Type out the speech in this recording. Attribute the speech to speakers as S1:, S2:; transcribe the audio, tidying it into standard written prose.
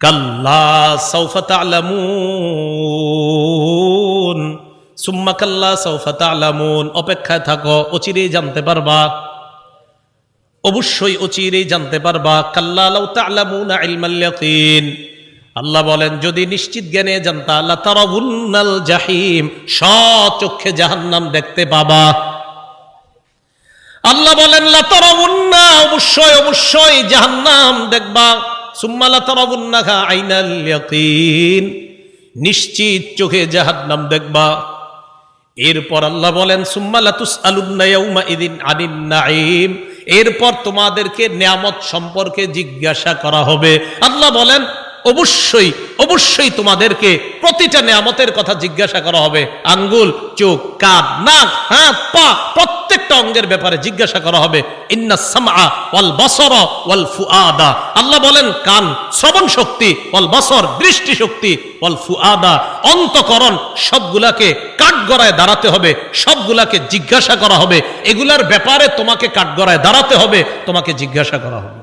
S1: কাল্লা সাউফা তা'লামুন সুম্মা কাল্লা সাউফা তা'লামুন, অপেক্ষায় থাকো, অচিরেই জানতে পারবা, অবশ্যই অচিরেই জানতে পারবা। কাল্লা লাউ তা'লামুনা ইলমাল ইয়াকিন, আল্লাহ বলেন যদি নিশ্চিত জ্ঞানে জানতা লাতারাউন্নাল জাহিম, স্বচক্ষে জাহান্নাম দেখতে পাবা। আল্লাহ বলেন লাতারাউন্না, অবশ্যই অবশ্যই জাহান্নাম দেখবা। সুম্মা লাতারাউন্নাহা আইনাল ইয়াকিন, নিশ্চিত চোখে জাহান্নাম দেখবা। এরপর আল্লাহ বলেন সুম্মা লাতুসআলুন্না ইয়াউমা ইযিন আনিন নাঈম, এরপর তোমাদেরকে নিয়ামত সম্পর্কে জিজ্ঞাসা করা হবে। আল্লাহ বলেন অবশ্যই অবশ্যই তোমাদেরকে প্রতিটা নিয়ামতের কথা জিজ্ঞাসা করা হবে। আঙ্গুল, চোখ, কান, নাক, হাত, পা, প্রত্যেকটা অঙ্গের ব্যাপারে জিজ্ঞাসা করা হবে। ইন্নাস সামআ ওয়াল বাসারা ওয়াল ফুআদা, আল্লাহ বলেন কান শ্রবণ শক্তি, ওয়াল বাসর দৃষ্টি শক্তি, ওয়াল ফুআদা অন্তঃকরণ, সবগুলাকে কাঠগড়ায় দাঁড়াতে হবে, সবগুলাকে জিজ্ঞাসা করা হবে। এগুলার ব্যাপারে তোমাকে কাঠগড়ায় দাঁড়াতে হবে, তোমাকে জিজ্ঞাসা করা হবে।